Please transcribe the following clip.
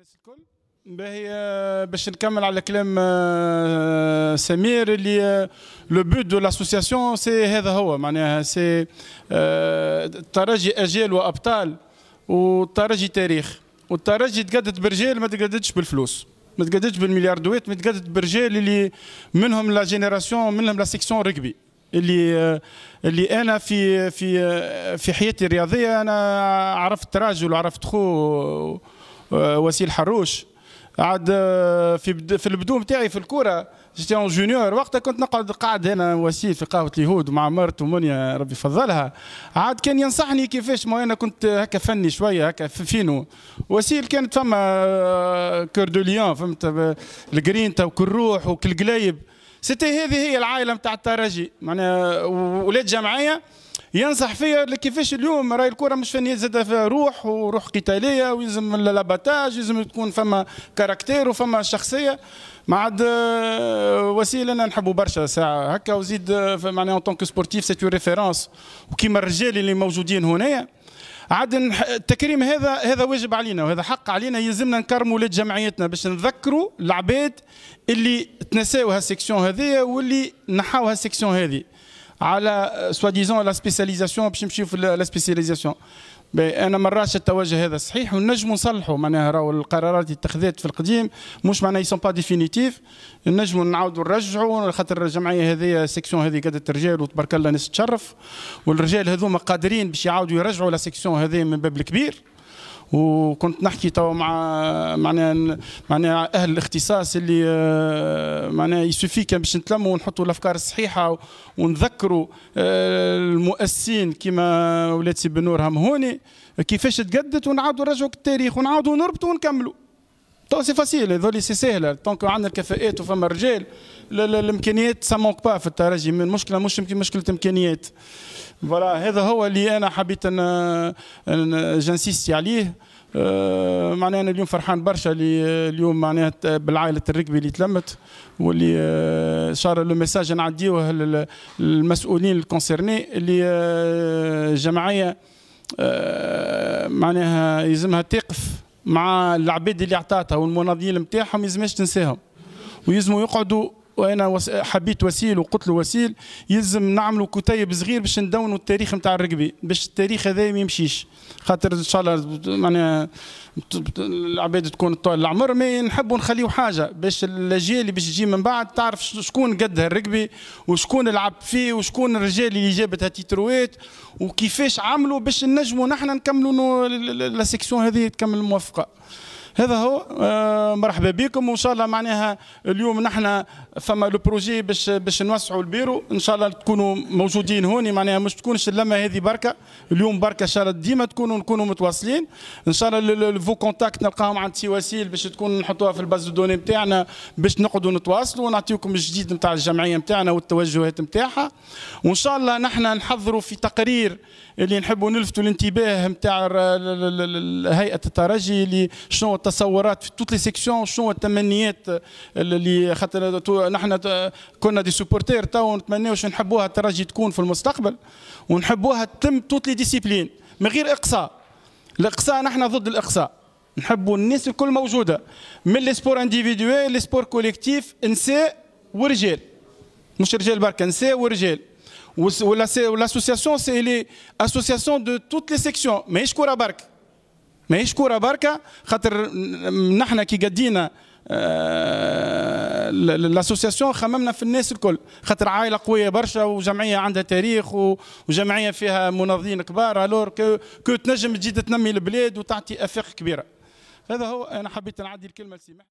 الناس الكل. باهي باش نكمل على كلام سمير اللي لو بوت دو لاسوسياسيون سي هذا هو معناها سي الترجي اجيال وابطال والترجي تاريخ، والترجي تقدت برجال ما تقدتش بالفلوس، ما تقدتش بالملياردوات، ما تقدت برجال اللي منهم لا جينيراسيون، منهم لا سيكسيون ركبي اللي انا في حياتي الرياضيه انا عرفت تراجل وعرفت خو وسيل حروش. عاد في البدو نتاعي في الكوره جيتي اون جونيور، وقتها كنت نقعد قاعد هنا وسيل في قهوه اليهود مع مرت ومنيا ربي يفضلها. عاد كان ينصحني كيفاش، ما انا كنت هكا فني شويه هكا فينو. وسيل كانت فما كور دو ليون، فهمت، الجرينتا وكل روح وكل قلايب. هذه هي العائله نتاع الترجي، معناها ولاد جمعيه ينصح فيا كيفاش اليوم راهي الكره مش فنيه، زاد فيها روح وروح قتاليه، ويلزم لاباتاج، يلزم تكون فما كاركتير وفما شخصيه. ما عاد وسيل انا نحبه برشا ساعه هكا، وزيد معناها اون طونك سبورتيف سي ريفيرونس، وكيما الرجال اللي موجودين هنايا. عاد التكريم هذا واجب علينا وهذا حق علينا، يلزمنا نكرموا ولاد جمعيتنا باش نذكروا العباد اللي تنساو هالسيكسيون هذيا واللي نحاو هالسيكسيون هذه على سوا ديزون لا سبيسياليزاسيون باش نمشيو في لا سبيسياليزاسيون. انا مرات التوجه هذا صحيح ونجموا نصلحوا، معناها راهو القرارات اللي اتخذت في القديم مش معناها يسون با ديفينيتيف، نجموا نعاودوا نرجعوا، خاطر الجمعيه هذه السيكسيون هذه قدت رجال وتبارك الله ناس تشرف، والرجال هذوما قادرين باش يعاودوا يرجعوا لا سيكسيون هذه من باب الكبير. وكنت نحكي تو مع معناها اهل الاختصاص اللي معناها يسوفي كان باش نتلموا ونحطوا الافكار الصحيحه ونذكروا المؤسسين كيما ولاد سي بنور همهوني كيفاش تقدت، ونعاودوا نرجعوا التاريخ ونعاودوا نربطوا ونكملوا. تو سي فاسيل، هذول سي سهله، طونك عندنا الكفاءات وفما رجال. الامكانيات سا مونك با في الترجي، المشكله مش مشكله امكانيات. فوالا هذا هو اللي انا حبيت جنسيستي عليه. معناها انا اليوم فرحان برشا اللي اليوم معناها بالعائله الركبي اللي تلمت، واللي ان شاء الله لو ميساج نعديوه للمسؤولين الكونسيرني اللي الجمعيه معناها يلزمها تقف مع العباد اللي عطاتها والمناضلين نتاعهم، يلزمهاش تنساهم ويلزموا يقعدوا. وانا حبيت وسيل وقلت له وسيل يلزم نعملوا كتيب صغير باش ندونوا التاريخ نتاع الركبي، باش التاريخ هذا ما يمشيش، خاطر ان شاء الله معناها العباد تكون طول العمر، ما نحبوا نخليو حاجه باش الاجيال اللي باش تجي من بعد تعرف شكون قدها الركبي وشكون لعب فيه وشكون الرجال اللي جابت هالتيتروات وكيفاش عملوا باش نجموا نحن نكملوا لا سيكسيون هذه تكمل موفقه. هذا هو. مرحبا بكم، وان شاء الله معناها اليوم نحن فما لو بروجي باش نوسعوا البيرو، ان شاء الله تكونوا موجودين هوني، معناها مش تكونش اللمه هذه بركه اليوم بركه، ان شاء الله ديما نكونوا متواصلين. ان شاء الله فو كونتاكت نلقاهم عند سي وسيل باش تكون نحطوها في الباز دو دوني نتاعنا باش نقعدوا نتواصلوا ونعطيكم الجديد نتاع الجمعيه نتاعنا والتوجهات نتاعها. وان شاء الله نحن نحضروا في تقرير اللي نحبوا نلفتوا الانتباه نتاع هيئه الترجي اللي شنو التصورات في توت لي سيكسيون، شنو التمنيات اللي خاطر نحن كنا دي سوبورتير تو نتمناو شنو نحبوها الترجي تكون في المستقبل، ونحبوها تتم توت لي ديسيبلين من غير اقصاء. الاقصاء نحن ضد الاقصاء، نحبوا الناس الكل موجوده من لي سبور انديفيدويل لي سبور كوليكتيف، نساء ورجال، مش رجال بركه، نساء ورجال. والاسوسياسيون سي لي اسوسياسيون دو توت لي سيكسيون، ماهيش كوره برك، ماهيش كوره بركه، خاطر نحن كي قدينا الاسوسياسيون خممنا في الناس الكل، خاطر عائله قويه برشا وجمعيه عندها تاريخ وجمعيه فيها مناضلين كبار، الور كو تنجم تجي تنمي البلاد وتعطي افاق كبيره. هذا هو. انا حبيت نعدي الكلمه لسيمح.